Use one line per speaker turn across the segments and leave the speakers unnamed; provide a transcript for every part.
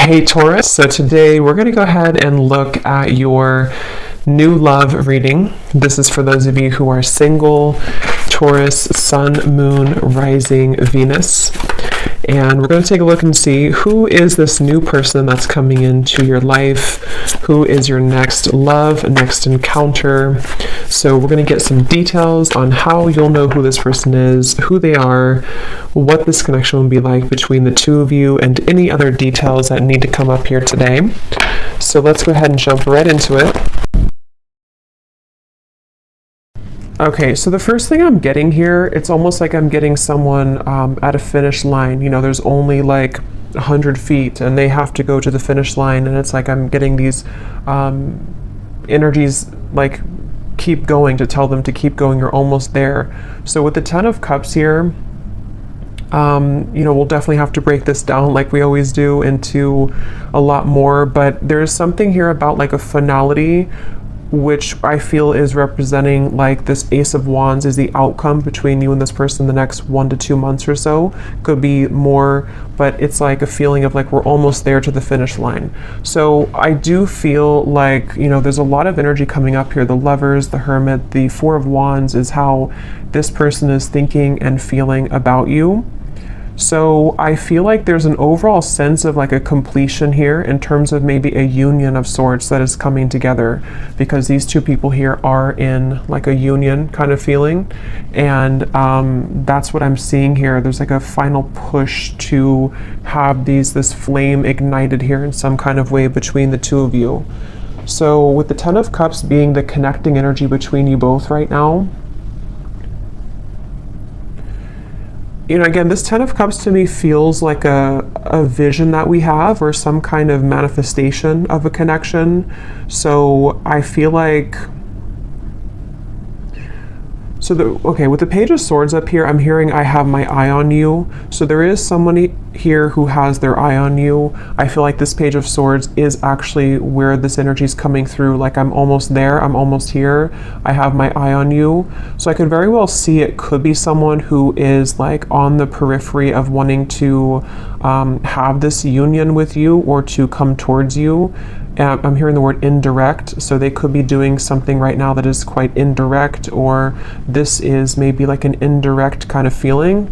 Hey Taurus, so today we're going to go ahead and look at your new love reading. This is for those of you who are single, Taurus, Sun, Moon, Rising, Venus. And we're going to take a look and see who is this new person that's coming into your life, who is your next love, next encounter. So we're going to get some details on how you'll know who this person is, who they are, what this connection will be like between the two of you, and any other details that need to come up here today. So let's go ahead and jump right into it. Okay, so the first thing I'm getting here, it's almost like I'm getting someone at a finish line. You know, there's only like 100 feet and they have to go to the finish line, and it's like I'm getting these energies like keep going, to tell them to keep going, you're almost there. So with the Ten of Cups here, you know, we'll definitely have to break this down like we always do into a lot more, but there's something here about like a finality, which I feel is representing like this Ace of Wands is the outcome between you and this person the next 1 to 2 months or so. Could be more, but it's like a feeling of like we're almost there to the finish line. So I do feel like, you know, there's a lot of energy coming up here. The Lovers, the Hermit, the Four of Wands is how this person is thinking and feeling about you. So I feel like there's an overall sense of like a completion here in terms of maybe a union of sorts that is coming together, because these two people here are in like a union kind of feeling. And that's what I'm seeing here. There's like a final push to have this flame ignited here in some kind of way between the two of you. So with the Ten of Cups being the connecting energy between you both right now, you know, again, this Ten of Cups to me feels like a vision that we have, or some kind of manifestation of a connection. So I feel like, okay, with the Page of Swords up here, I'm hearing I have my eye on you. So there is somebody here who has their eye on you. I feel like this Page of Swords is actually where this energy is coming through. Like I'm almost there, I'm almost here, I have my eye on you. So I could very well see it could be someone who is like on the periphery of wanting to have this union with you or to come towards you. I'm hearing the word indirect, so they could be doing something right now that is quite indirect, or this is maybe like an indirect kind of feeling.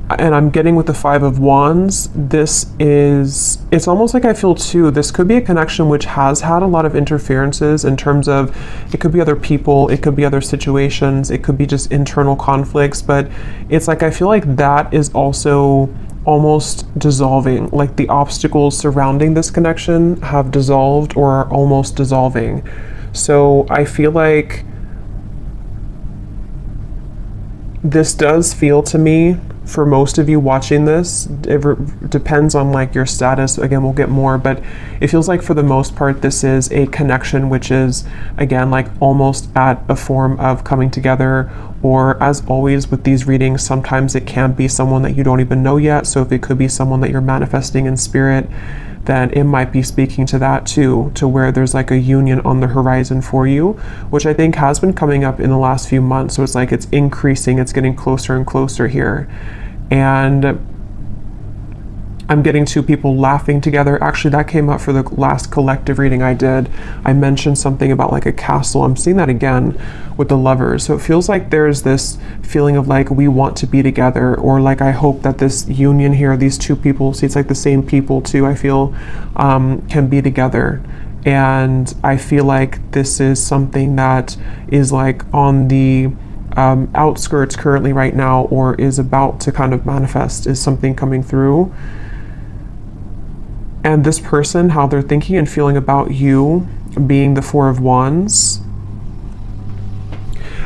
And I'm getting with the Five of Wands, it's almost like I feel too, this could be a connection which has had a lot of interferences in terms of, it could be other people, it could be other situations, it could be just internal conflicts, but it's like I feel like that is also almost dissolving, like the obstacles surrounding this connection have dissolved or are almost dissolving. So I feel like this does feel to me, for most of you watching this, it depends on like your status, again we'll get more, but it feels like for the most part this is a connection which is again like almost at a form of coming together. Or as always with these readings, sometimes it can be someone that you don't even know yet. So if it could be someone that you're manifesting in spirit, then it might be speaking to that too, to where there's like a union on the horizon for you, which I think has been coming up in the last few months. So it's like it's increasing, it's getting closer and closer here. And I'm getting two people laughing together. Actually, that came up for the last collective reading I did. I mentioned something about like a castle. I'm seeing that again with the Lovers. So it feels like there's this feeling of like we want to be together, or like I hope that this union here, these two people, see it's like the same people too, I feel can be together. And I feel like this is something that is like on the outskirts currently right now, or is about to kind of manifest, is something coming through. And this person, how they're thinking and feeling about you, being the Four of Wands.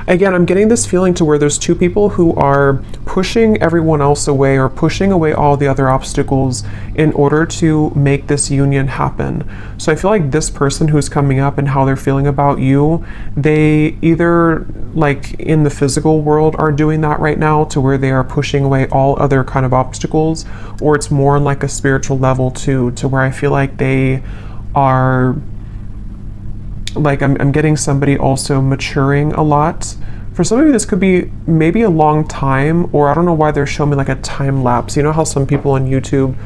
Again, I'm getting this feeling to where there's two people who are pushing everyone else away, or pushing away all the other obstacles in order to make this union happen. So I feel like this person who's coming up and how they're feeling about you, they either like in the physical world are doing that right now, to where they are pushing away all other kind of obstacles, or it's more on like a spiritual level too, to where I feel like they are like, I'm getting somebody also maturing a lot For some of you, this could be maybe a long time, or I don't know why they're showing me like a time lapse. You know how some people on YouTube,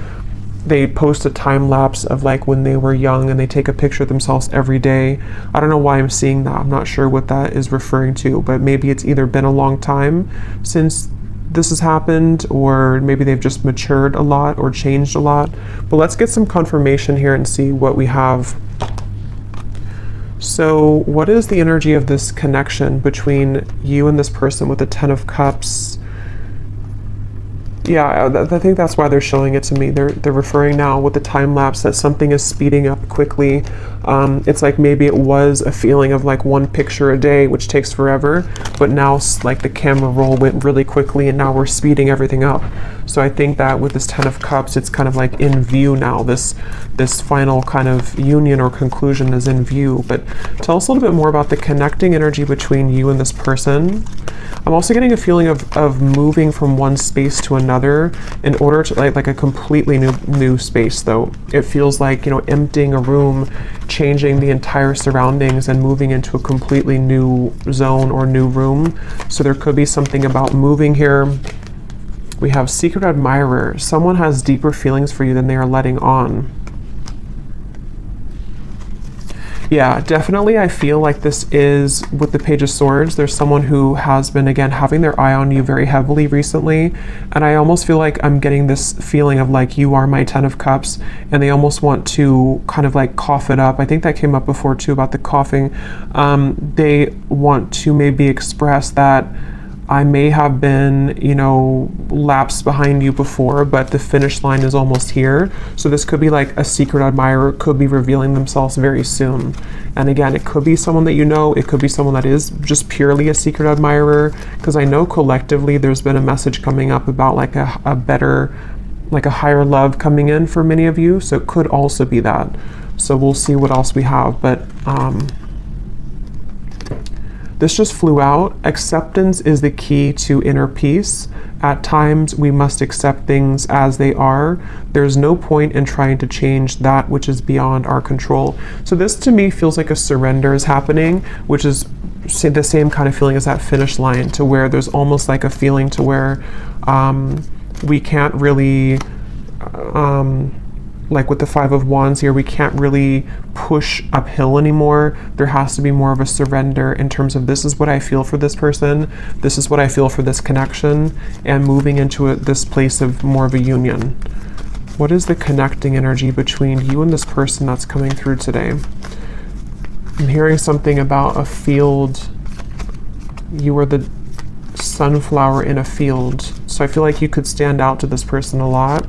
they post a time lapse of like when they were young and they take a picture of themselves every day. I don't know why I'm seeing that. I'm not sure what that is referring to, but maybe it's either been a long time since this has happened, or maybe they've just matured a lot or changed a lot. But let's get some confirmation here and see what we have. So what is the energy of this connection between you and this person with the Ten of Cups? Yeah, I think that's why they're showing it to me. They're referring now with the time lapse that something is speeding up quickly. It's like maybe it was a feeling of like one picture a day, which takes forever, but now like the camera roll went really quickly and now we're speeding everything up. So I think that with this Ten of Cups, it's kind of like in view now. This final kind of union or conclusion is in view. But tell us a little bit more about the connecting energy between you and this person. I'm also getting a feeling of moving from one space to another in order to like a completely new space though. It feels like, you know, emptying a room, changing the entire surroundings and moving into a completely new zone or new room. So there could be something about moving here. We have Secret Admirer. Someone has deeper feelings for you than they are letting on. Yeah, definitely I feel like this is, with the Page of Swords, there's someone who has been, again, having their eye on you very heavily recently. And I almost feel like I'm getting this feeling of like, you are my Ten of Cups, and they almost want to kind of like cough it up. I think that came up before too about the coughing. They want to maybe express that I may have been, you know, lapsed behind you before, but the finish line is almost here. So this could be like a secret admirer, could be revealing themselves very soon. And again, it could be someone that you know, it could be someone that is just purely a secret admirer, because I know collectively there's been a message coming up about like a better, like a higher love coming in for many of you. So it could also be that. So we'll see what else we have. But this just flew out. Acceptance is the key to inner peace. At times, we must accept things as they are. There's no point in trying to change that which is beyond our control. So this to me feels like a surrender is happening, which is the same kind of feeling as that finish line, to where there's almost like a feeling to where we can't really, like with the Five of Wands here, we can't really push uphill anymore. There has to be more of a surrender in terms of, this is what I feel for this person, this is what I feel for this connection, and moving into this place of more of a union. What is the connecting energy between you and this person that's coming through today? I'm hearing something about a field. You are the sunflower in a field. So I feel like you could stand out to this person a lot.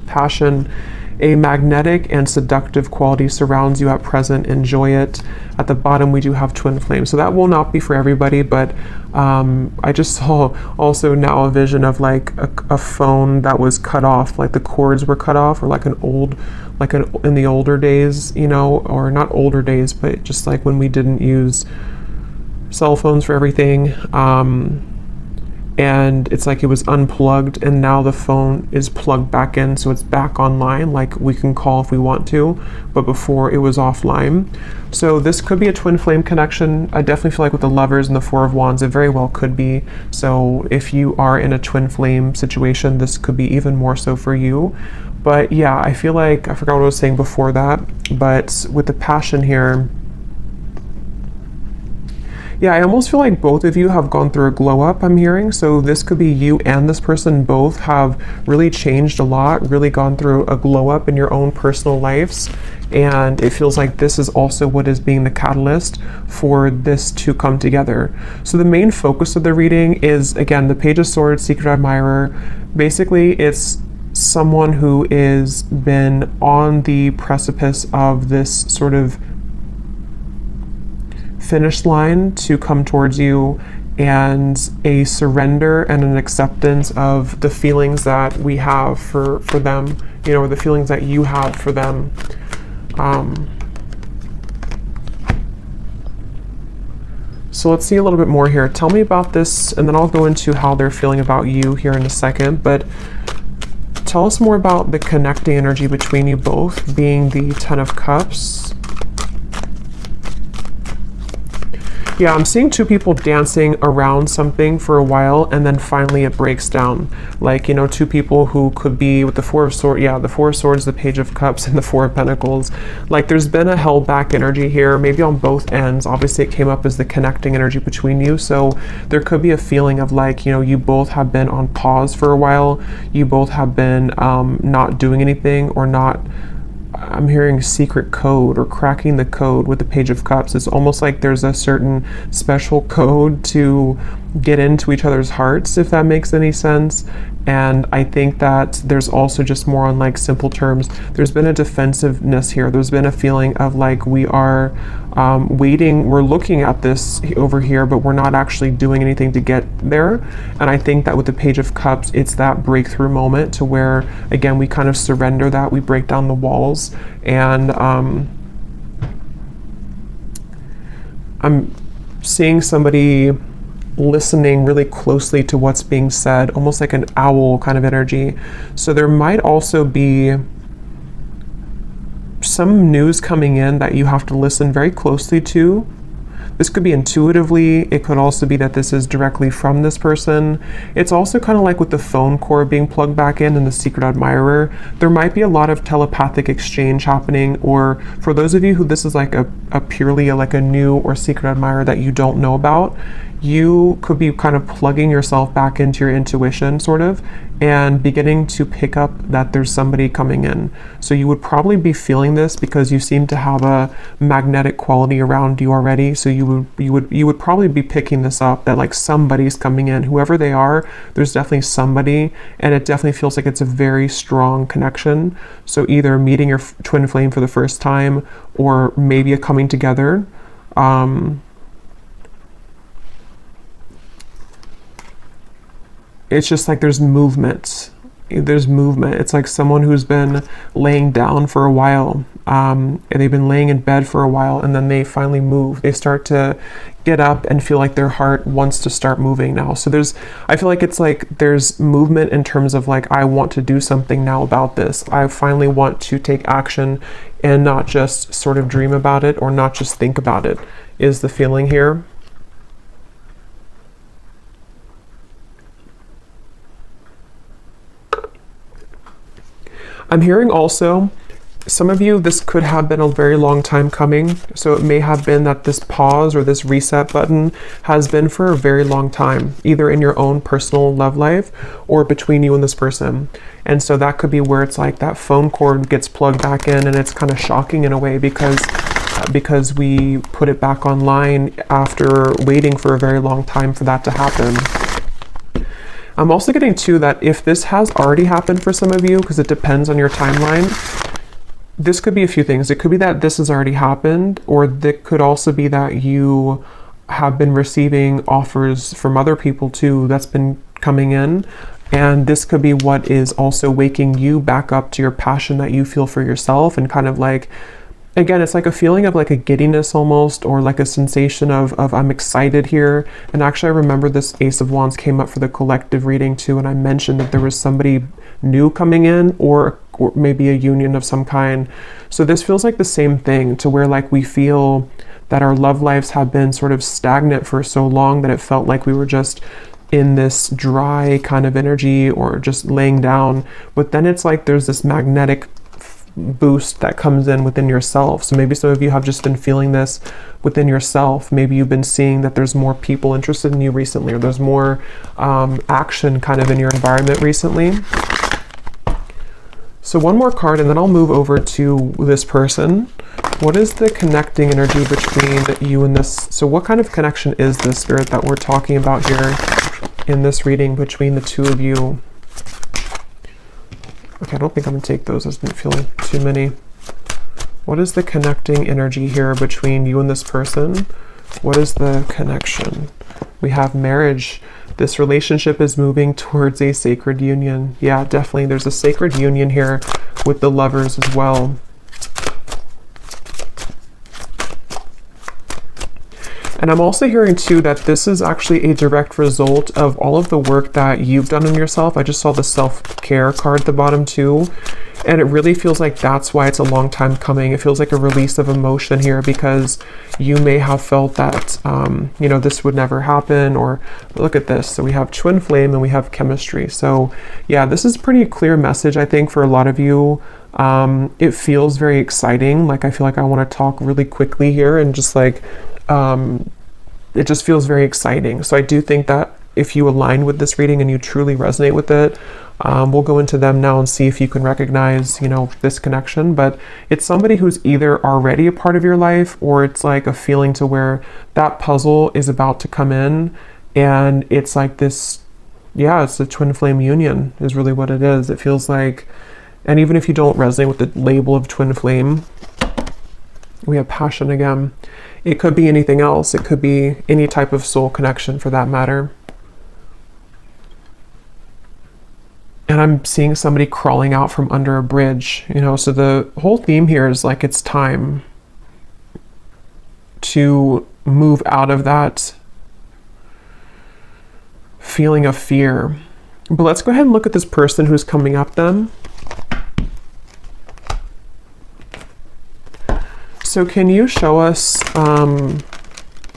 Passion, a magnetic and seductive quality surrounds you at present. Enjoy it. At the bottom, we do have twin flames. So that will not be for everybody, but I just saw also now a vision of like a phone that was cut off, like the cords were cut off, or like in the older days, you know, or not older days, but just like when we didn't use cell phones for everything. And it's like it was unplugged, and now the phone is plugged back in, so it's back online, like we can call if we want to, but before it was offline. So this could be a twin flame connection. I definitely feel like with the Lovers and the Four of Wands, it very well could be. So if you are in a twin flame situation, this could be even more so for you. But yeah, I feel like, I forgot what I was saying before that, but with the passion here, yeah, I almost feel like both of you have gone through a glow up, I'm hearing. So this could be you and this person both have really changed a lot, really gone through a glow up in your own personal lives. And it feels like this is also what is being the catalyst for this to come together. So the main focus of the reading is, again, the Page of Swords, Secret Admirer. Basically, it's someone who is been on the precipice of this sort of finish line to come towards you, and a surrender and an acceptance of the feelings that we have for them, you know, or the feelings that you have for them. So let's see a little bit more here. Tell me about this, and then I'll go into how they're feeling about you here in a second, but tell us more about the connecting energy between you both, being the Ten of Cups. Yeah, I'm seeing two people dancing around something for a while, and then finally it breaks down. Like, you know, two people who could be with the Four of Swords, yeah, the Four of Swords, the Page of Cups, and the Four of Pentacles. Like, there's been a held back energy here, maybe on both ends. Obviously, it came up as the connecting energy between you, so there could be a feeling of like, you know, you both have been on pause for a while. You both have been not doing anything, or not. I'm hearing secret code or cracking the code with the Page of Cups. It's almost like there's a certain special code to get into each other's hearts, if that makes any sense. And I think that there's also just more on like simple terms. There's been a defensiveness here. There's been a feeling of like we are waiting. We're looking at this over here, but we're not actually doing anything to get there. And I think that with the Page of Cups, it's that breakthrough moment to where, again, we kind of surrender that. We break down the walls. And I'm seeing somebody listening really closely to what's being said, almost like an owl kind of energy. So there might also be some news coming in that you have to listen very closely to. This could be intuitively. It could also be that this is directly from this person. It's also kind of like with the phone cord being plugged back in and the secret admirer. There might be a lot of telepathic exchange happening, or for those of you who this is like a purely like a new or secret admirer that you don't know about, you could be kind of plugging yourself back into your intuition sort of, and beginning to pick up that there's somebody coming in. So you would probably be feeling this because you seem to have a magnetic quality around you already. So you would probably be picking this up, that like somebody's coming in, whoever they are. There's definitely somebody, and it definitely feels like it's a very strong connection. So either meeting your twin flame for the first time, or maybe a coming together. It's just like there's movement. It's like someone who's been laying down for a while, and they've been laying in bed for a while, and then they finally move. They start to get up and feel like their heart wants to start moving now. So I feel like it's like there's movement in terms of like, I want to do something now about this. I finally want to take action and not just sort of dream about it, or not just think about it, is the feeling here. I'm hearing also, some of you, this could have been a very long time coming. So it may have been that this pause or this reset button has been for a very long time, either in your own personal love life or between you and this person. And so that could be where it's like that phone cord gets plugged back in, and it's kind of shocking in a way because we put it back online after waiting for a very long time for that to happen. I'm also getting too that if this has already happened for some of you, because it depends on your timeline, this could be a few things. It could be that this has already happened, or it could also be that you have been receiving offers from other people too that's been coming in. And this could be what is also waking you back up to your passion that you feel for yourself, and kind of like, again, it's like a feeling of like a giddiness almost, or like a sensation of I'm excited here. And actually, I remember this Ace of Wands came up for the collective reading too, and I mentioned that there was somebody new coming in, or maybe a union of some kind. So this feels like the same thing, to where like we feel that our love lives have been sort of stagnant for so long that it felt like we were just in this dry kind of energy, or just laying down. But then it's like there's this magnetic boost that comes in within yourself. So maybe some of you have just been feeling this within yourself. Maybe you've been seeing that there's more people interested in you recently, or there's more action kind of in your environment recently. So one more card, and then I'll move over to this person. What is the connecting energy between you and this? So what kind of connection is this, Spirit, that we're talking about here in this reading between the two of you? Okay, I don't think I'm gonna take those. I didn't feel too many. What is the connecting energy here between you and this person? What is the connection? We have marriage. This relationship is moving towards a sacred union. Yeah, definitely. There's a sacred union here with the Lovers as well. And I'm also hearing too that this is actually a direct result of all of the work that you've done on yourself. I just saw the self-care card at the bottom too. And it really feels like that's why it's a long time coming. It feels like a release of emotion here, because you may have felt that, you know, this would never happen, or look at this. So we have twin flame and we have chemistry. So yeah, this is a pretty clear message, I think, for a lot of you. It feels very exciting. Like, I feel like I want to talk really quickly here and just like, it just feels very exciting. So I do think that if you align with this reading and you truly resonate with it, we'll go into them now and see if you can recognize, you know, this connection. But it's somebody who's either already a part of your life, or it's like a feeling to where that puzzle is about to come in, and it's like this, yeah, it's a twin flame union is really what it is. It feels like, and even if you don't resonate with the label of twin flame, we have passion again. It could be anything else. It could be any type of soul connection for that matter. And I'm seeing somebody crawling out from under a bridge, you know, so the whole theme here is like, it's time to move out of that feeling of fear. But let's go ahead and look at this person who's coming up then. So can you show us,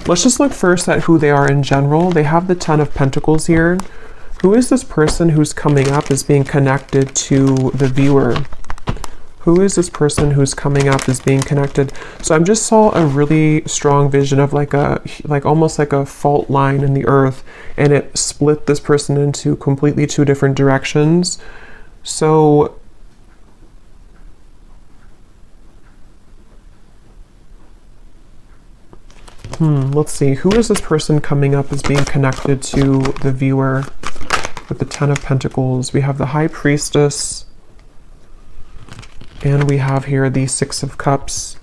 let's just look first at who they are in general. They have the 10 of Pentacles here. Who is this person who's coming up as being connected to the viewer? Who is this person who's coming up as being connected? So I just saw a really strong vision of like almost like a fault line in the earth, and it split this person into completely two different directions. So let's see. Who is this person coming up as being connected to the viewer? With the 10 of Pentacles, we have the High Priestess, and we have here the 6 of Cups.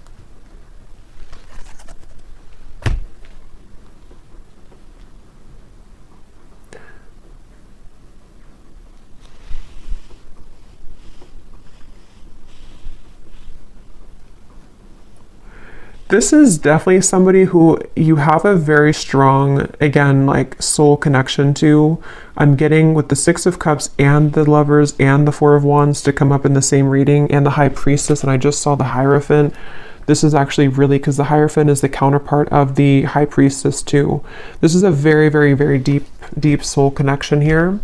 This is definitely somebody who you have a very strong, again, like soul connection to. I'm getting with the 6 of Cups and the Lovers and the 4 of Wands to come up in the same reading, and the High Priestess, and I just saw the Hierophant. This is actually really, because the Hierophant is the counterpart of the High Priestess too. This is a very, very, very deep soul connection here.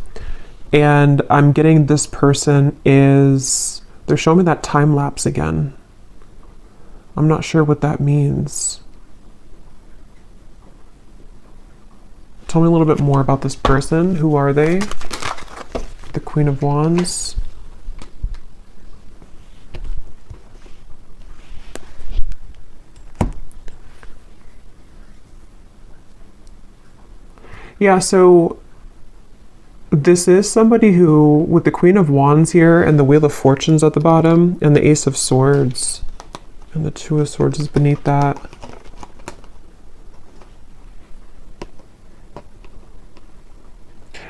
And I'm getting this person is, they're showing me that time lapse again. I'm not sure what that means. Tell me a little bit more about this person. Who are they? The Queen of Wands. Yeah, so this is somebody who, with the Queen of Wands here and the Wheel of Fortunes at the bottom and the Ace of Swords, and the 2 of Swords is beneath that.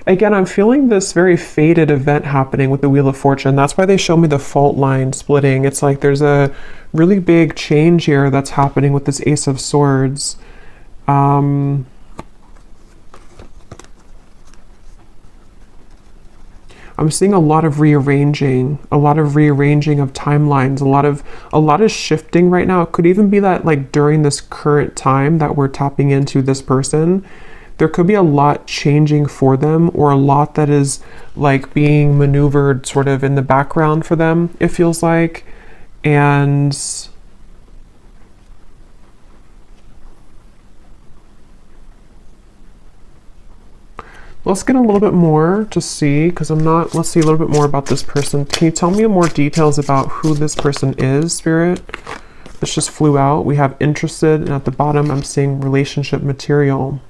Again, I'm feeling this very fated event happening with the Wheel of Fortune. That's why they show me the fault line splitting. It's like there's a really big change here that's happening with this Ace of Swords. I'm seeing a lot of rearranging of timelines, a lot of shifting right now. It could even be that like during this current time that we're tapping into this person, there could be a lot changing for them, or a lot that is like being maneuvered sort of in the background for them, it feels like. And let's get a little bit more to see, because let's see a little bit more about this person. Can you tell me more details about who this person is, Spirit? This just flew out. We have interested, and at the bottom I'm seeing relationship material.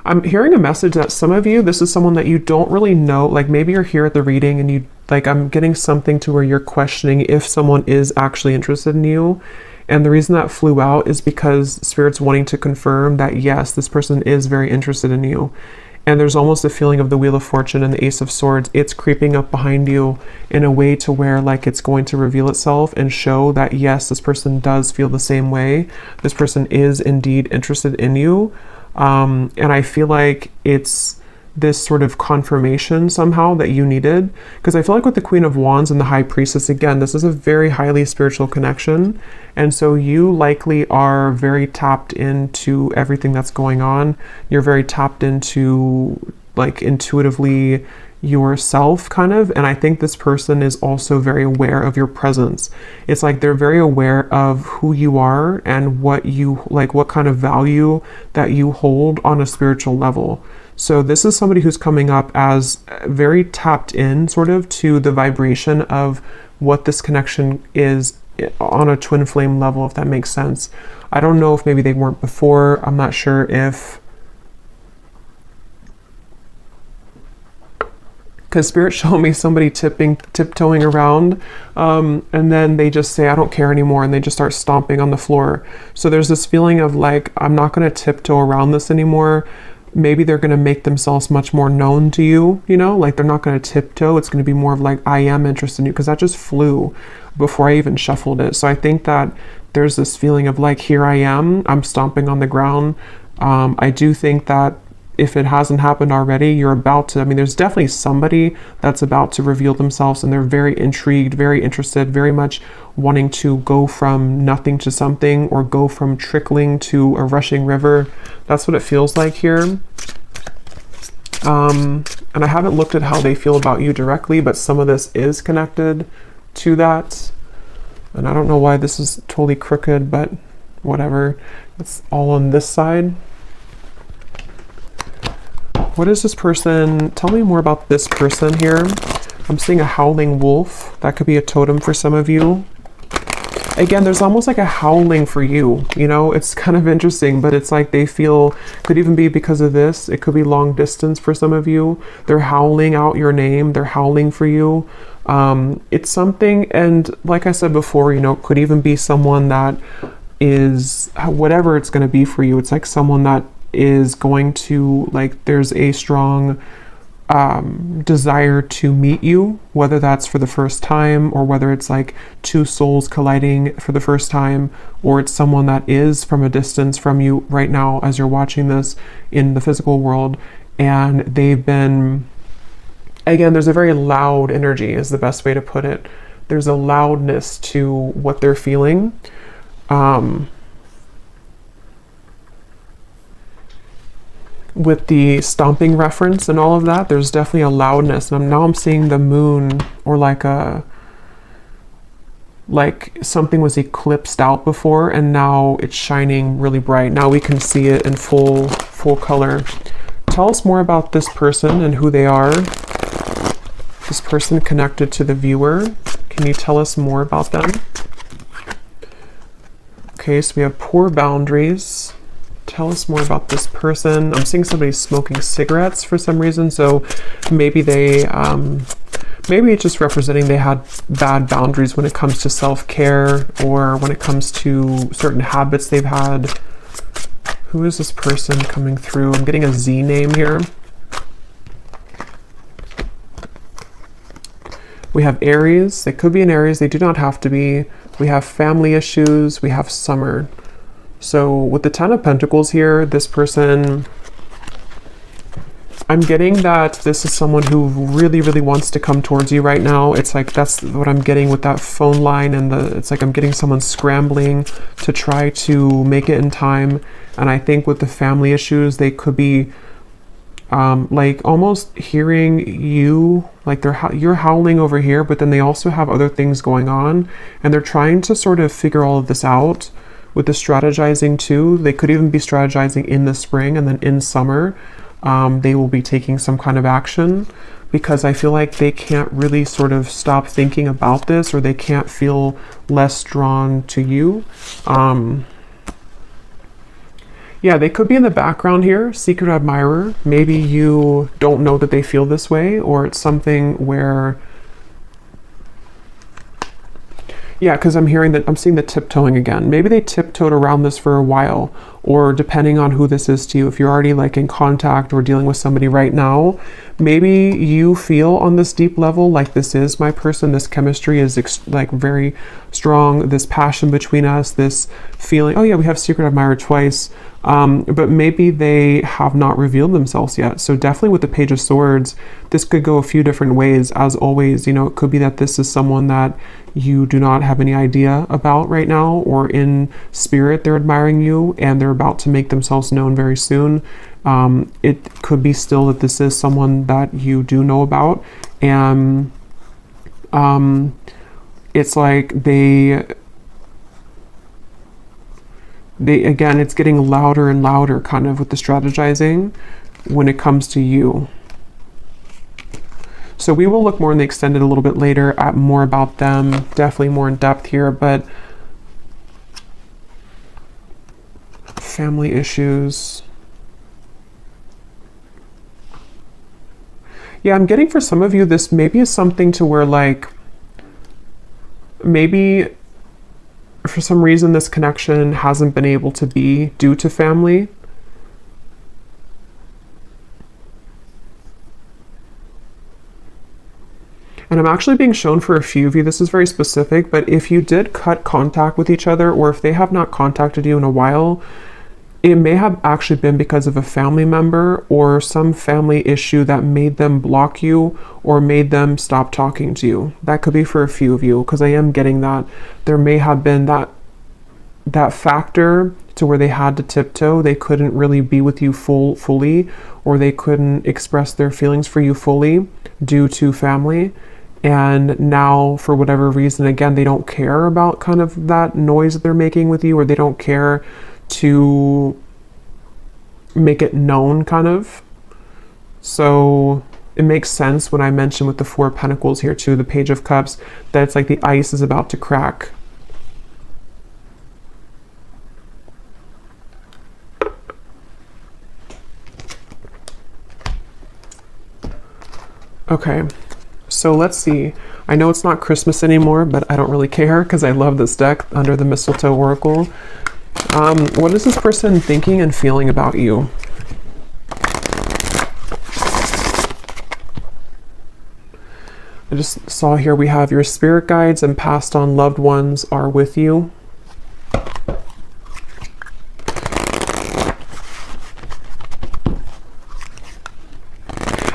I'm hearing a message that some of you, this is someone that you don't really know, like maybe you're here at the reading and you, like, I'm getting something to where you're questioning if someone is actually interested in you. And the reason that flew out is because Spirit's wanting to confirm that yes, this person is very interested in you. And there's almost a feeling of the Wheel of Fortune and the Ace of Swords. It's creeping up behind you in a way to where like it's going to reveal itself and show that yes, this person does feel the same way. This person is indeed interested in you. And I feel like it's this sort of confirmation somehow that you needed. Because I feel like with the Queen of Wands and the High Priestess, again, this is a very highly spiritual connection. And so you likely are very tapped into everything that's going on. You're very tapped into, like, intuitively yourself, kind of. And I think this person is also very aware of your presence. It's like they're very aware of who you are and what you like, what kind of value that you hold on a spiritual level. So this is somebody who's coming up as very tapped in sort of to the vibration of what this connection is on a twin flame level, if that makes sense. I don't know if maybe they weren't before. I'm not sure if, because Spirit showed me somebody tiptoeing around, and then they just say, I don't care anymore, and they just start stomping on the floor. So there's this feeling of like, I'm not going to tiptoe around this anymore. Maybe they're going to make themselves much more known to you, you know, like they're not going to tiptoe. It's going to be more of like, I am interested in you, because that just flew before I even shuffled it. So I think that there's this feeling of like, here I am, I'm stomping on the ground. I do think that if it hasn't happened already, you're about to, I mean, there's definitely somebody that's about to reveal themselves, and they're very intrigued, very interested, very much wanting to go from nothing to something, or go from trickling to a rushing river. That's what it feels like here. And I haven't looked at how they feel about you directly, but some of this is connected to that. And I don't know why this is totally crooked, but whatever. It's all on this side. What is this person? Tell me more about this person here. I'm seeing a howling wolf. That could be a totem for some of you. Again, there's almost like a howling for you, you know, it's kind of interesting, but it's like they feel, could even be because of this. It could be long distance for some of you. They're howling out your name. They're howling for you. It's something, and like I said before, you know, it could even be someone that is, whatever it's going to be for you. It's like someone that is going to, like, there's a strong desire to meet you, whether that's for the first time, or whether it's like two souls colliding for the first time, or it's someone that is from a distance from you right now as you're watching this in the physical world, and they've been, again, there's a very loud energy is the best way to put it. There's a loudness to what they're feeling. With the stomping reference and all of that, there's definitely a loudness. And now I'm seeing the moon, or like something was eclipsed out before, and now it's shining really bright. Now we can see it in full color. Tell us more about this person and who they are. This person connected to the viewer. Can you tell us more about them? Okay, so we have poor boundaries. Tell us more about this person. I'm seeing somebody smoking cigarettes for some reason, so maybe they, maybe it's just representing they had bad boundaries when it comes to self-care, or when it comes to certain habits they've had. Who is this person coming through? I'm getting a Z name here. We have Aries. They could be an Aries. They do not have to be. We have family issues. We have summer. So with the Ten of Pentacles here, this person, I'm getting that this is someone who really, really wants to come towards you right now. It's like, that's what I'm getting with that phone line, and it's like I'm getting someone scrambling to try to make it in time. And I think with the family issues, they could be like almost hearing you, like you're howling over here, but then they also have other things going on, and they're trying to sort of figure all of this out. With the strategizing too, they could even be strategizing in the spring, and then in summer, they will be taking some kind of action, because I feel like they can't really sort of stop thinking about this, or they can't feel less drawn to you. Yeah, they could be in the background here, secret admirer. Maybe you don't know that they feel this way, or it's something where, yeah, because I'm seeing the tiptoeing again. Maybe they tiptoed around this for a while, or depending on who this is to you, if you're already like in contact or dealing with somebody right now, maybe you feel on this deep level like this is my person, this chemistry is like very strong, this passion between us, this feeling. Oh yeah, we have secret admirer twice. But maybe they have not revealed themselves yet. So definitely with the Page of Swords, this could go a few different ways. As always, you know, it could be that this is someone that you do not have any idea about right now, or in spirit they're admiring you and they're about to make themselves known very soon. It could be still that this is someone that you do know about, and it's like they again, it's getting louder and louder kind of with the strategizing when it comes to you. So we will look more in the extended a little bit later at more about them, definitely more in depth here, but family issues. Yeah, I'm getting for some of you, this maybe is something to where like, maybe for some reason this connection hasn't been able to be due to family. And I'm actually being shown for a few of you, this is very specific, but if you did cut contact with each other, or if they have not contacted you in a while, it may have actually been because of a family member or some family issue that made them block you or made them stop talking to you. That could be for a few of you, because I am getting that there may have been that factor to where they had to tiptoe. They couldn't really be with you fully, or they couldn't express their feelings for you fully due to family. And now, for whatever reason, again, they don't care about kind of that noise that they're making with you, or they don't care to make it known kind of. So it makes sense when I mention with the Four of Pentacles here too, the Page of Cups, that it's like the ice is about to crack. Okay, so let's see. I know it's not Christmas anymore, but I don't really care because I love this deck under the Mistletoe Oracle. What is this person thinking and feeling about you? I just saw here we have your spirit guides and passed on loved ones are with you.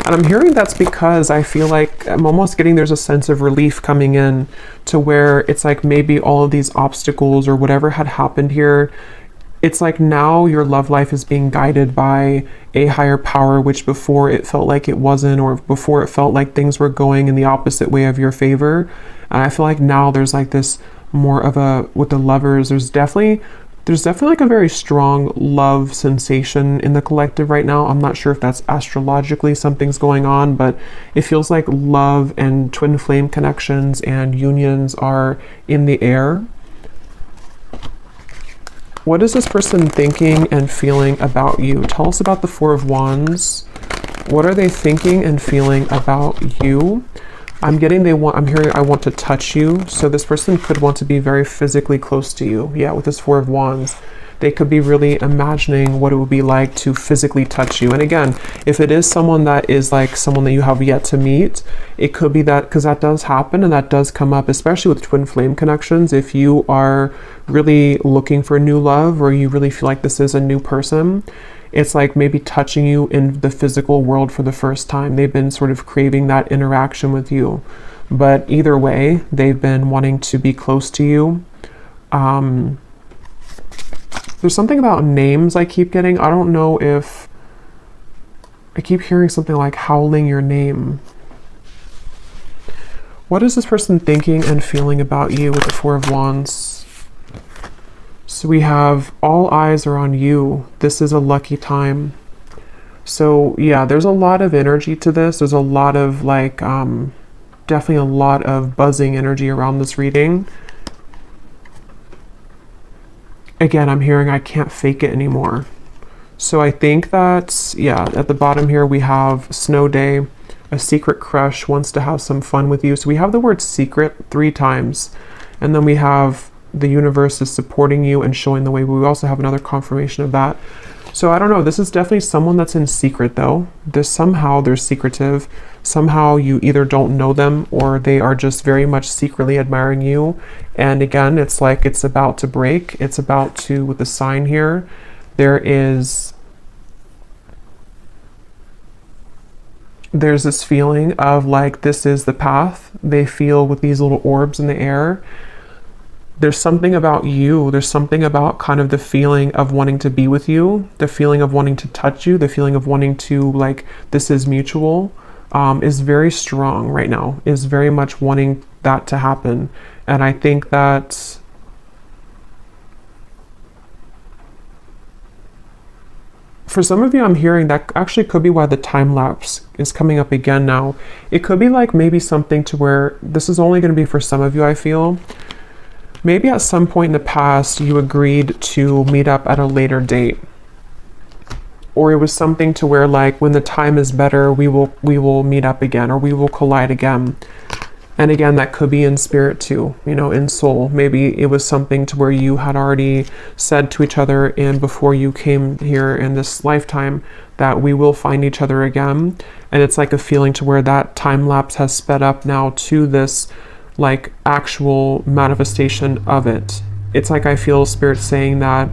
And I'm hearing that's because I feel like I'm almost getting there's a sense of relief coming in to where it's like maybe all of these obstacles or whatever had happened here, it's like now your love life is being guided by a higher power, which before it felt like it wasn't, or before it felt like things were going in the opposite way of your favor. And I feel like now there's like this more of a, with the lovers, there's definitely like a very strong love sensation in the collective right now. I'm not sure if that's astrologically something's going on, but it feels like love and twin flame connections and unions are in the air. What is this person thinking and feeling about you? Tell us about the Four of Wands. What are they thinking and feeling about you? I'm hearing I want to touch you. So this person could want to be very physically close to you. Yeah, with this Four of Wands. They could be really imagining what it would be like to physically touch you. And again, if it is someone that is like someone that you have yet to meet, it could be that, because that does happen and that does come up, especially with twin flame connections. If you are really looking for new love, or you really feel like this is a new person, it's like maybe touching you in the physical world for the first time. They've been sort of craving that interaction with you. But either way, they've been wanting to be close to you. There's something about names I keep getting. I don't know if I keep hearing something like howling your name. What is this person thinking and feeling about you with the Four of Wands? So we have all eyes are on you. This is a lucky time. So yeah, there's a lot of energy to this. There's a lot of like, definitely a lot of buzzing energy around this reading. Again, I'm hearing I can't fake it anymore. So I think that, yeah, at the bottom here we have snow day, a secret crush wants to have some fun with you. So we have the word secret 3 times. And then we have the universe is supporting you and showing the way. We also have another confirmation of that. So I don't know, this is definitely someone that's in secret though. Somehow they're secretive. Somehow you either don't know them or they are just very much secretly admiring you. And again, it's like it's about to break. It's about to, with the sign here, there's this feeling of like, this is the path. They feel with these little orbs in the air. There's something about you. There's something about kind of the feeling of wanting to be with you, the feeling of wanting to touch you, the feeling of wanting to, like, this is mutual, is very strong right now, is very much wanting that to happen. And I think that for some of you, I'm hearing that actually could be why the time lapse is coming up again now. It could be like maybe something to where this is only going to be for some of you, I feel. Maybe at some point in the past, you agreed to meet up at a later date. Or it was something to where, like, when the time is better, we will meet up again, or we will collide again. And again, that could be in spirit too, you know, in soul. Maybe it was something to where you had already said to each other and before you came here in this lifetime that we will find each other again. And it's like a feeling to where that time lapse has sped up now to this like actual manifestation of it. It's like I feel spirit saying that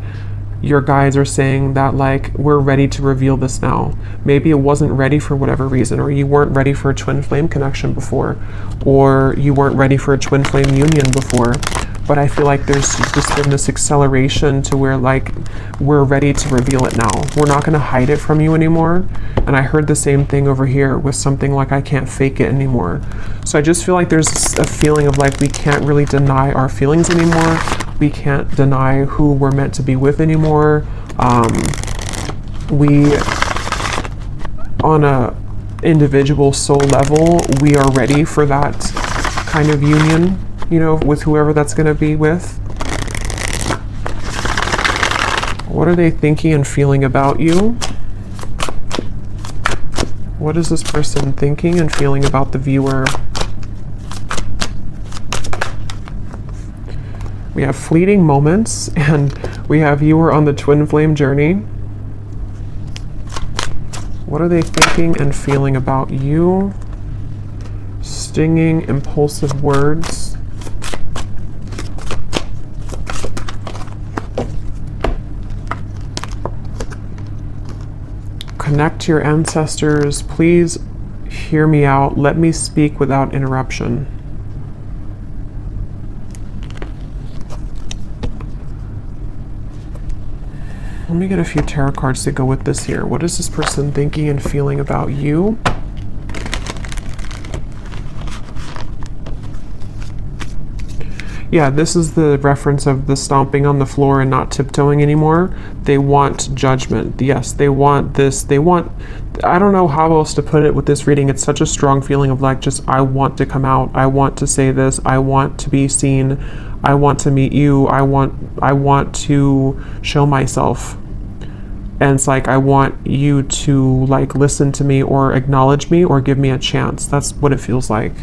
your guides are saying that, like, we're ready to reveal this now. Maybe it wasn't ready for whatever reason, or you weren't ready for a twin flame connection before, or you weren't ready for a twin flame union before. But I feel like there's just been this acceleration to where, like, we're ready to reveal it now. We're not going to hide it from you anymore. And I heard the same thing over here with something like, I can't fake it anymore. So I just feel like there's a feeling of like, we can't really deny our feelings anymore. We can't deny who we're meant to be with anymore. We, on a individual soul level, we are ready for that kind of union, you know, with whoever that's going to be with. What are they thinking and feeling about you? What is this person thinking and feeling about the viewer? We have fleeting moments, and we have viewer on the twin flame journey. What are they thinking and feeling about you? Stinging, impulsive words. Connect to your ancestors. Please hear me out. Let me speak without interruption. Let me get a few tarot cards to go with this here. What is this person thinking and feeling about you? Yeah, this is the reference of the stomping on the floor and not tiptoeing anymore. They want judgment. Yes, they want this. They want, I don't know how else to put it with this reading. It's such a strong feeling of like, just, I want to come out. I want to say this. I want to be seen. I want to meet you. I want to show myself. And it's like, I want you to like listen to me or acknowledge me or give me a chance. That's what it feels like.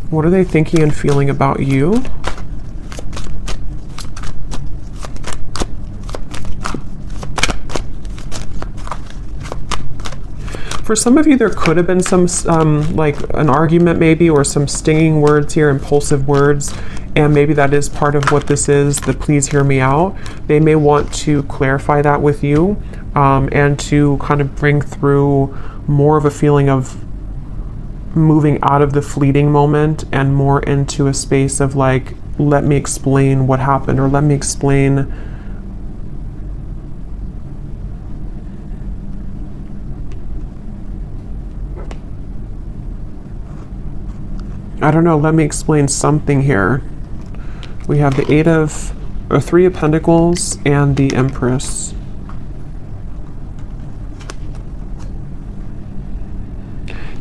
What are they thinking and feeling about you? For some of you, there could have been some, like an argument maybe, or some stinging words here, impulsive words, and maybe that is part of what this is, the please hear me out. They may want to clarify that with you, and to kind of bring through more of a feeling of moving out of the fleeting moment and more into a space of like, let me explain what happened, or let me explain I don't know, let me explain something here. We have the Three of Pentacles and the Empress.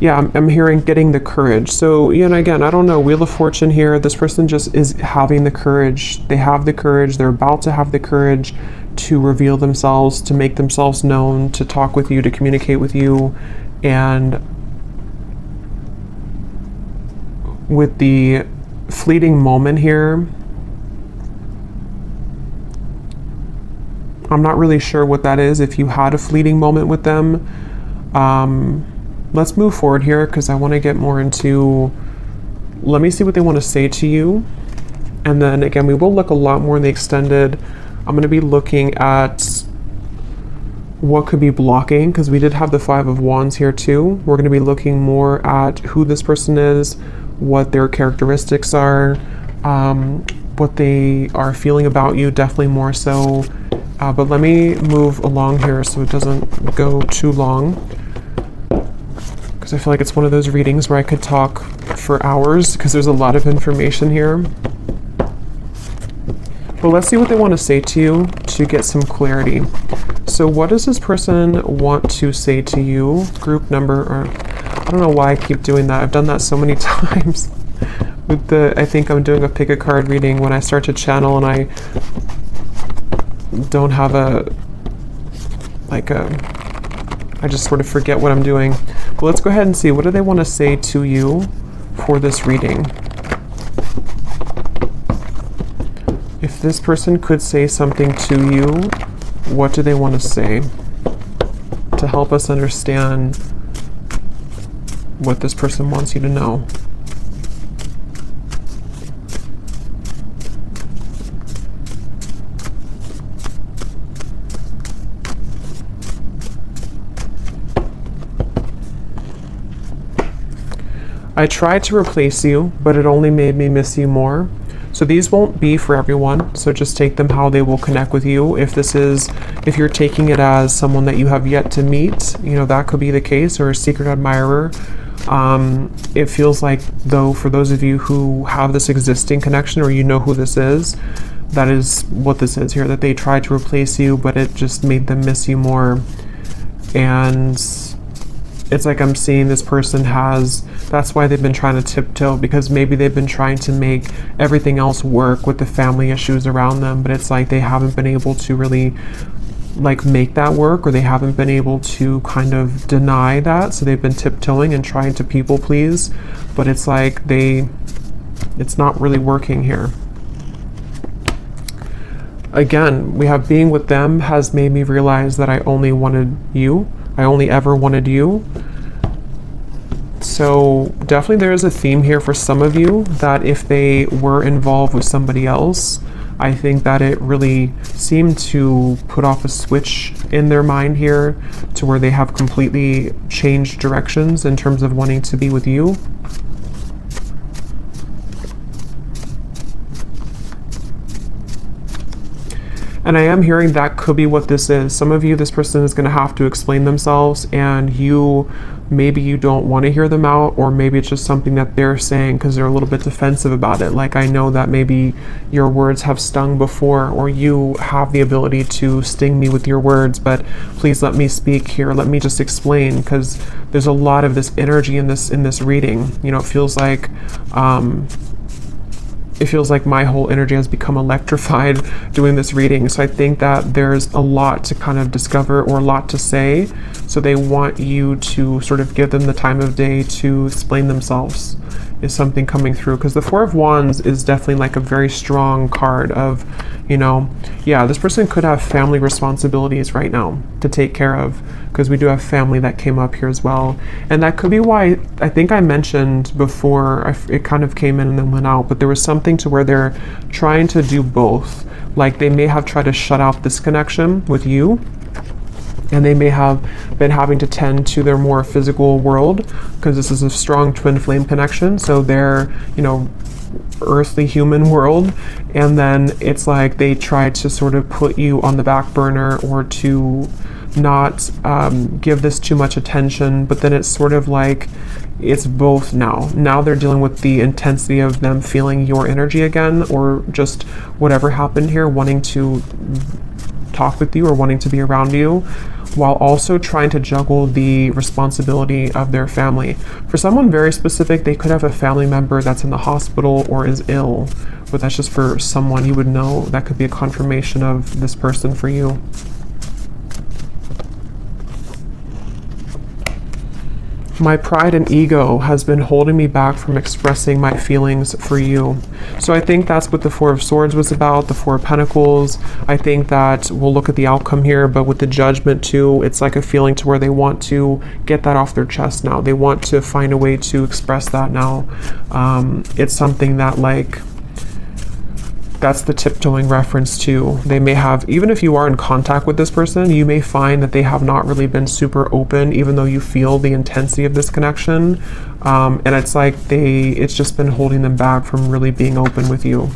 Yeah, I'm hearing getting the courage. So, you know, again, I don't know, Wheel of Fortune here. This person just is having the courage. They have the courage. They're about to have the courage to reveal themselves, to make themselves known, to talk with you, to communicate with you. And with the fleeting moment here, I'm not really sure what that is. If you had a fleeting moment with them, Let's move forward here because I want to get more into, let me see what they want to say to you. And then again, we will look a lot more in the extended. I'm going to be looking at what could be blocking, because we did have the Five of Wands here too. We're going to be looking more at who this person is, what their characteristics are, what they are feeling about you, definitely more so. But let me move along here so it doesn't go too long, because I feel like it's one of those readings where I could talk for hours because there's a lot of information here. But let's see what they want to say to you to get some clarity. So what does this person want to say to you? Group number, or I don't know why I keep doing that. I've done that so many times. With the, I think I'm doing a pick a card reading when I start to channel and I don't have I just sort of forget what I'm doing. But let's go ahead and see, what do they want to say to you for this reading? If this person could say something to you, what do they want to say to help us understand what this person wants you to know? I tried to replace you, but it only made me miss you more. So these won't be for everyone, so just take them how they will connect with you. If you're taking it as someone that you have yet to meet, you know, that could be the case, or a secret admirer. It feels like, though, for those of you who have this existing connection, or you know who this is, that is what this is here, that they tried to replace you, but it just made them miss you more. And it's like I'm seeing this person that's why they've been trying to tiptoe, because maybe they've been trying to make everything else work with the family issues around them, but it's like they haven't been able to really like make that work, or they haven't been able to kind of deny that. So they've been tiptoeing and trying to people please, but it's like it's not really working here. Again, we have being with them has made me realize that I only wanted you. I only ever wanted you. So definitely there is a theme here for some of you that if they were involved with somebody else, I think that it really seemed to put off a switch in their mind here to where they have completely changed directions in terms of wanting to be with you. And I am hearing that could be what this is. Some of you, this person is going to have to explain themselves, and maybe you don't want to hear them out, or maybe it's just something that they're saying because they're a little bit defensive about it. Like, I know that maybe your words have stung before, or you have the ability to sting me with your words, but please let me speak here. Let me just explain, because there's a lot of this energy in this reading. You know, it feels like my whole energy has become electrified doing this reading. So I think that there's a lot to kind of discover, or a lot to say. So they want you to sort of give them the time of day to explain themselves, is something coming through. Because the Four of Wands is definitely like a very strong card of, you know, yeah, this person could have family responsibilities right now to take care of, because we do have family that came up here as well. And that could be why I think I mentioned before, it kind of came in and then went out, but there was something to where they're trying to do both. Like, they may have tried to shut out this connection with you, and they may have been having to tend to their more physical world, because this is a strong twin flame connection. So they're, you know, earthly human world, and then it's like they tried to sort of put you on the back burner, or to not give this too much attention. But then it's sort of like it's both now they're dealing with the intensity of them feeling your energy again, or just whatever happened here, wanting to talk with you or wanting to be around you, while also trying to juggle the responsibility of their family. For someone very specific, they could have a family member that's in the hospital or is ill, but that's just for someone you would know. That could be a confirmation of this person for you. My pride and ego has been holding me back from expressing my feelings for you. So I think that's what the Four of Swords was about, the Four of Pentacles. I think that we'll look at the outcome here, but with the Judgment too, it's like a feeling to where they want to get that off their chest now. They want to find a way to express that now. It's something that, like, that's the tiptoeing reference to. They may have, even if you are in contact with this person, you may find that they have not really been super open, even though you feel the intensity of this connection. And it's like it's just been holding them back from really being open with you.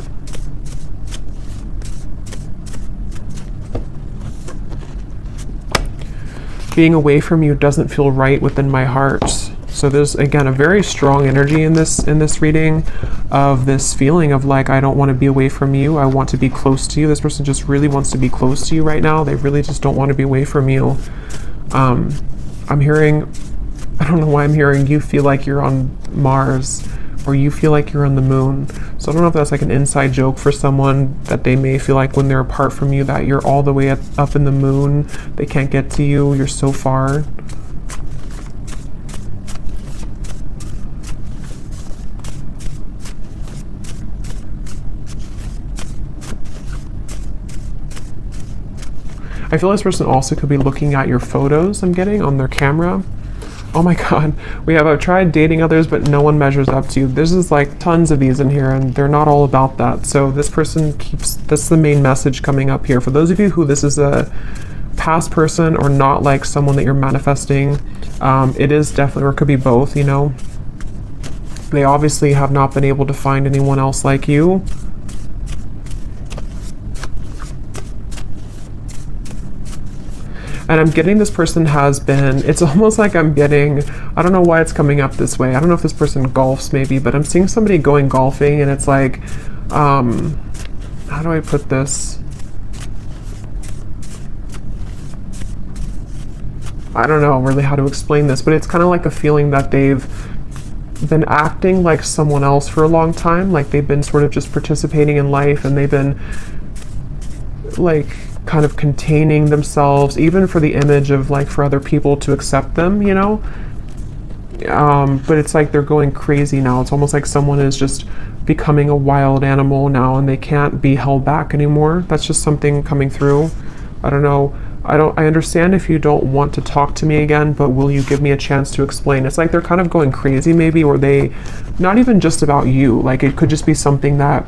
Being away from you doesn't feel right within my heart. So there's, again, a very strong energy in this reading of this feeling of like, I don't want to be away from you. I want to be close to you. This person just really wants to be close to you right now. They really just don't want to be away from you. I'm hearing, I don't know why I'm hearing you feel like you're on Mars, or you feel like you're on the moon. So I don't know if that's like an inside joke for someone, that they may feel like when they're apart from you that you're all the way up in the moon. They can't get to you. You're so far. I feel this person also could be looking at your photos I'm getting on their camera. Oh my God, I've tried dating others, but no one measures up to you. There's just like tons of these in here, and they're not all about that. So this person that's the main message coming up here. For those of you who this is a past person or not like someone that you're manifesting, it is definitely, or it could be both, you know. They obviously have not been able to find anyone else like you. And I'm getting this person has been, it's almost like I'm getting, I don't know why it's coming up this way. I don't know if this person golfs maybe, but I'm seeing somebody going golfing, and it's like, how do I put this? I don't know really how to explain this, but it's kind of like a feeling that they've been acting like someone else for a long time. Like they've been sort of just participating in life, and they've been like kind of containing themselves, even for the image of like for other people to accept them, you know. But it's like they're going crazy now. It's almost like someone is just becoming a wild animal now, and they can't be held back anymore. That's just something coming through. I don't know. I understand if you don't want to talk to me again, but will you give me a chance to explain? It's like they're kind of going crazy maybe, or they, not even just about you. Like it could just be something that,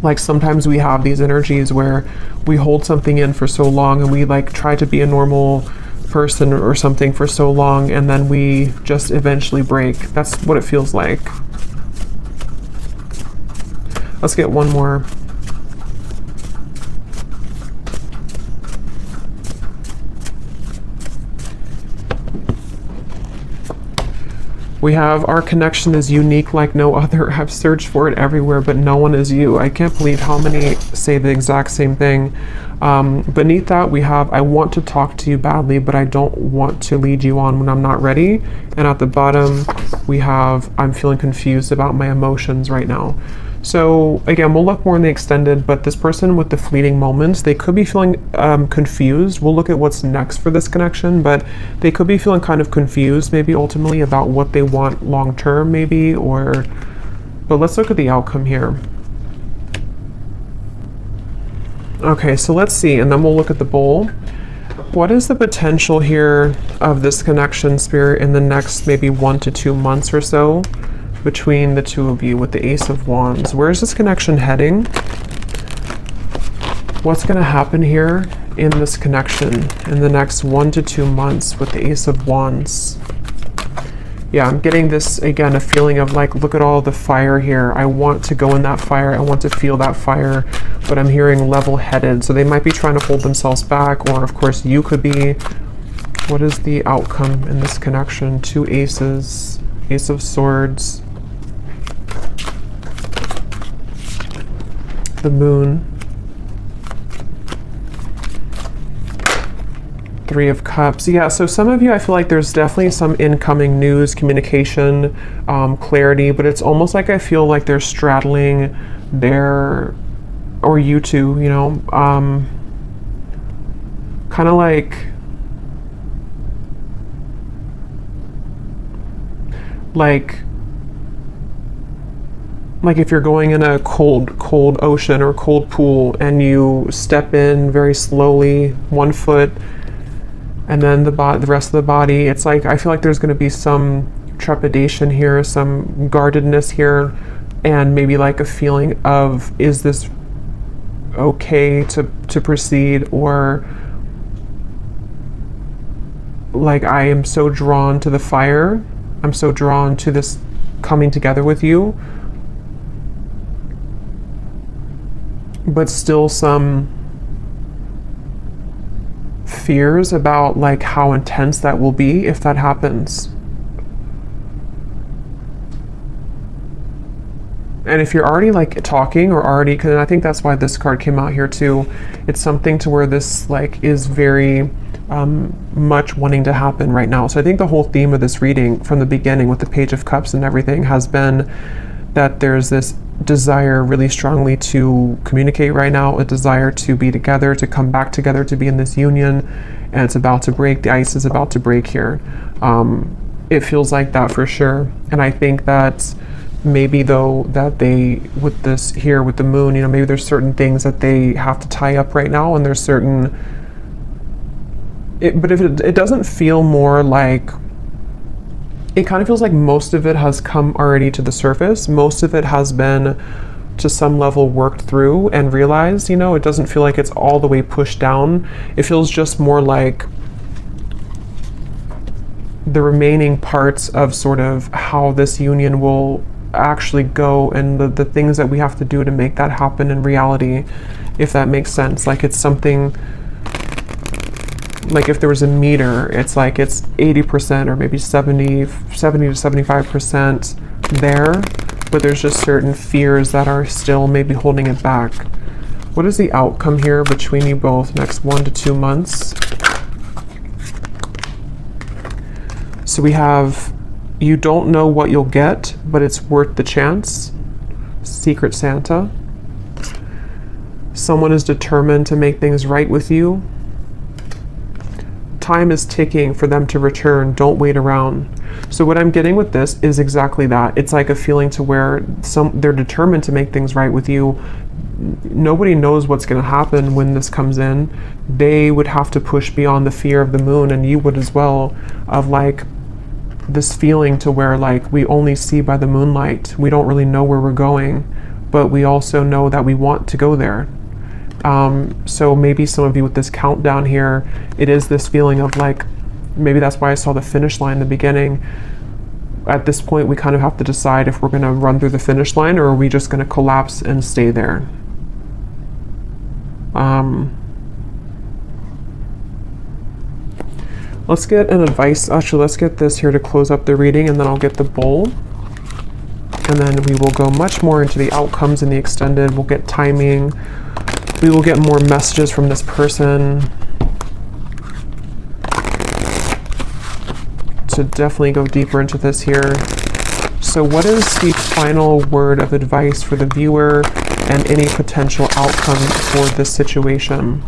like sometimes we have these energies where we hold something in for so long, and we like try to be a normal person or something for so long, and then we just eventually break. That's what it feels like. Let's get one more. We have, our connection is unique like no other. I've searched for it everywhere, but no one is you. I can't believe how many say the exact same thing. Beneath that, we have, I want to talk to you badly, but I don't want to lead you on when I'm not ready. And at the bottom, we have, I'm feeling confused about my emotions right now. So again, we'll look more in the extended, but this person with the fleeting moments, they could be feeling confused. We'll look at what's next for this connection, but they could be feeling kind of confused maybe ultimately about what they want long term maybe, but let's look at the outcome here. Okay, so let's see, and then we'll look at the bowl. What is the potential here of this connection, Spirit, in the next maybe 1 to 2 months or so? Between the two of you with the Ace of Wands. Where is this connection heading? What's going to happen here in this connection in the next 1 to 2 months with the Ace of Wands? Yeah, I'm getting this, again, a feeling of like, look at all the fire here. I want to go in that fire. I want to feel that fire, but I'm hearing level-headed. So they might be trying to hold themselves back, or of course you could be. What is the outcome in this connection? 2 aces, Ace of Swords, the Moon, 3 of Cups. Yeah, so some of you, I feel like there's definitely some incoming news, communication, clarity, but it's almost like I feel like they're straddling their, or you two, you know, kind of like, like if you're going in a cold ocean or cold pool and you step in very slowly, 1 foot, and then the rest of the body, it's like, I feel like there's going to be some trepidation here, some guardedness here, and maybe like a feeling of, is this okay to proceed, or like, I am so drawn to the fire, I'm so drawn to this coming together with you, but still some fears about like how intense that will be if that happens. And if you're already like talking or already, because I think that's why this card came out here too, it's something to where this like is very much wanting to happen right now. So I think the whole theme of this reading from the beginning with the Page of Cups and everything has been that there's this desire really strongly to communicate right now, a desire to be together, to come back together, to be in this union, and it's about to break. The ice is about to break here. It feels like that for sure. And I think that maybe though that they, with this here with the moon, you know, maybe there's certain things that they have to tie up right now, and there's certain, but if it doesn't feel more like, it kind of feels like most of it has come already to the surface. Most of it has been to some level worked through and realized, you know, it doesn't feel like it's all the way pushed down. It feels just more like the remaining parts of sort of how this union will actually go, and the things that we have to do to make that happen in reality, if that makes sense. Like, it's something, like if there was a meter, it's like it's 80% or maybe 70 to 75% there, but there's just certain fears that are still maybe holding it back. What is the outcome here between you both next 1 to 2 months? So we have, you don't know what you'll get, but it's worth the chance. Secret Santa. Someone is determined to make things right with you. Time is ticking for them to return. Don't wait around. So what I'm getting with this is exactly that. It's like a feeling to where they're determined to make things right with you. Nobody knows what's going to happen when this comes in. They would have to push beyond the fear of the moon, and you would as well, of like this feeling to where like we only see by the moonlight. We don't really know where we're going, but we also know that we want to go there. So maybe some of you with this countdown here, it is this feeling of like, maybe that's why I saw the finish line in the beginning. At this point, we kind of have to decide if we're going to run through the finish line, or are we just going to collapse and stay there. Let's get an advice. Actually, let's get this here to close up the reading, and then I'll get the bowl. And then we will go much more into the outcomes in the extended. We'll get timing. We will get more messages from this person to definitely go deeper into this here. So what is the final word of advice for the viewer and any potential outcome for this situation?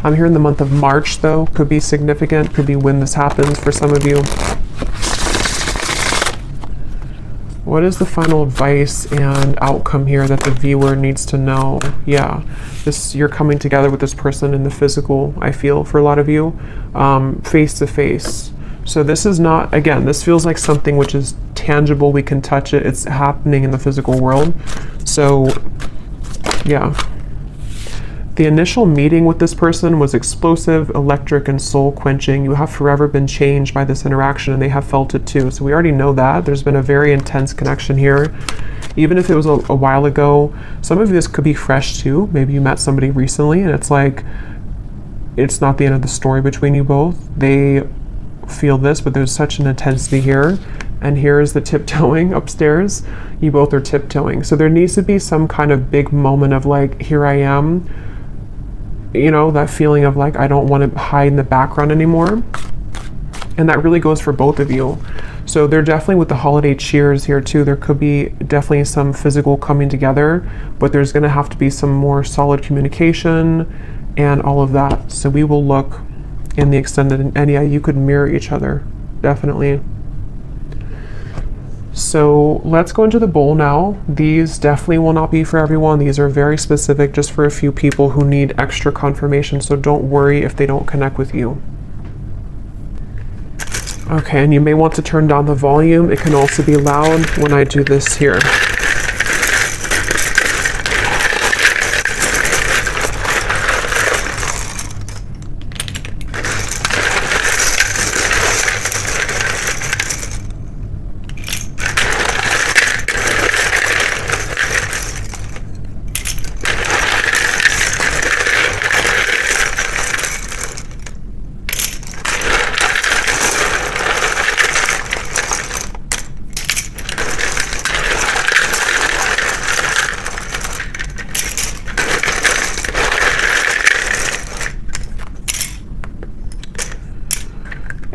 I'm here in the month of March, though. Could be significant, could be when this happens for some of you. What is the final advice and outcome here that the viewer needs to know? Yeah, you're coming together with this person in the physical, I feel, for a lot of you, face to face. So this is not, again, this feels like something which is tangible, we can touch it, it's happening in the physical world. So, yeah. The initial meeting with this person was explosive, electric, and soul-quenching. You have forever been changed by this interaction, and they have felt it too. So we already know that. There's been a very intense connection here. Even if it was a while ago, some of this could be fresh too. Maybe you met somebody recently, and it's like, it's not the end of the story between you both. They feel this, but there's such an intensity here. And here is the tiptoeing upstairs. You both are tiptoeing. So there needs to be some kind of big moment of like, here I am. You know, that feeling of like, I don't want to hide in the background anymore. And that really goes for both of you. So they're definitely with the holiday cheers here too. There could be definitely some physical coming together, but there's going to have to be some more solid communication and all of that. So we will look in the extended, and yeah, you could mirror each other, definitely. So let's go into the bowl now. These definitely will not be for everyone. These are very specific just for a few people who need extra confirmation, so don't worry if they don't connect with you. Okay, and you may want to turn down the volume. It can also be loud when I do this here.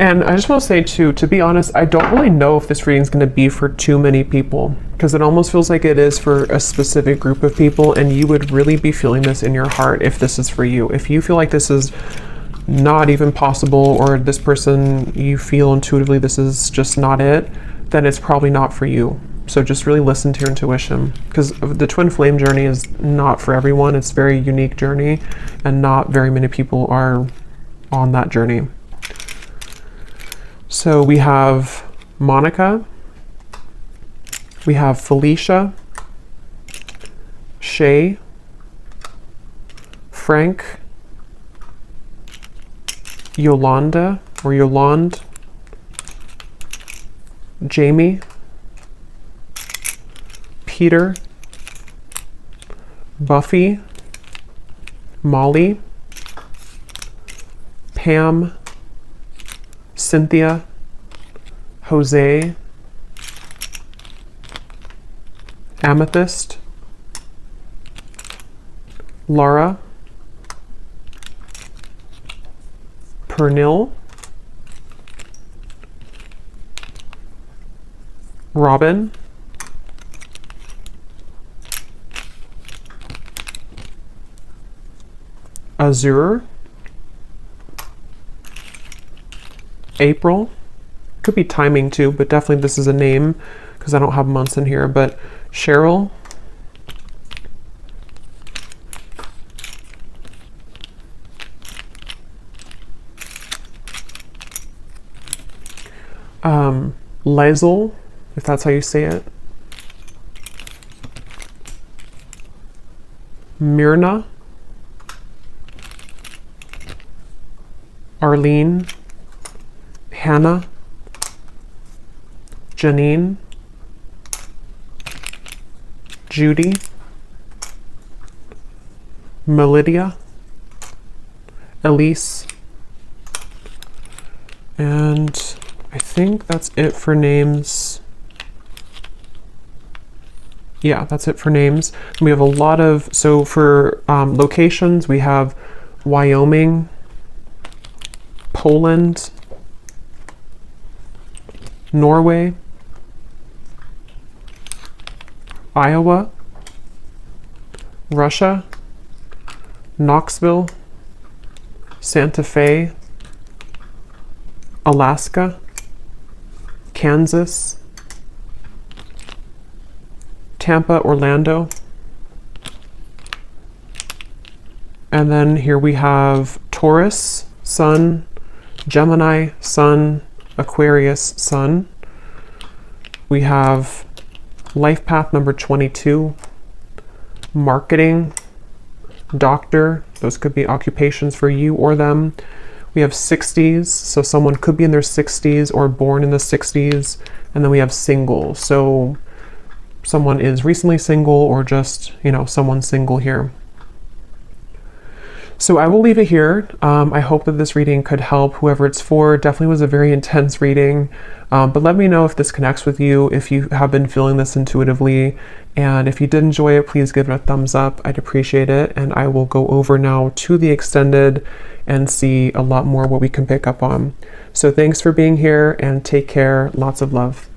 And I just want to say too, to be honest, I don't really know if this reading is going to be for too many people, because it almost feels like it is for a specific group of people, and you would really be feeling this in your heart if this is for you. If you feel like this is not even possible, or this person, you feel intuitively this is just not it, then it's probably not for you. So just really listen to your intuition, because the twin flame journey is not for everyone. It's a very unique journey, and not very many people are on that journey. So we have Monica, we have Felicia, Shay, Frank, Yolanda or Yolande, Jamie, Peter, Buffy, Molly, Pam, Cynthia, Jose, Amethyst, Laura, Pernil, Robin, Azure, April, could be timing too, but definitely this is a name because I don't have months in here, but Cheryl, Lizel, if that's how you say it, Myrna, Arlene, Hannah, Janine, Judy, Melidia, Elise, and I think that's it for names. Yeah, that's it for names. We have a lot of, so for locations, we have Wyoming, Poland, Norway, Iowa, Russia, Knoxville, Santa Fe, Alaska, Kansas, Tampa, Orlando, and then here we have Taurus, Sun, Gemini, Sun, Aquarius, Sun. We have life path number 22, marketing, doctor, those could be occupations for you or them. We have 60s, so someone could be in their 60s or born in the 60s. And then we have single, so someone is recently single or just, you know, someone single here. So I will leave it here. I hope that this reading could help whoever it's for. Definitely was a very intense reading, but let me know if this connects with you, if you have been feeling this intuitively, and if you did enjoy it, please give it a thumbs up. I'd appreciate it, and I will go over now to the extended and see a lot more what we can pick up on. So thanks for being here, and take care. Lots of love.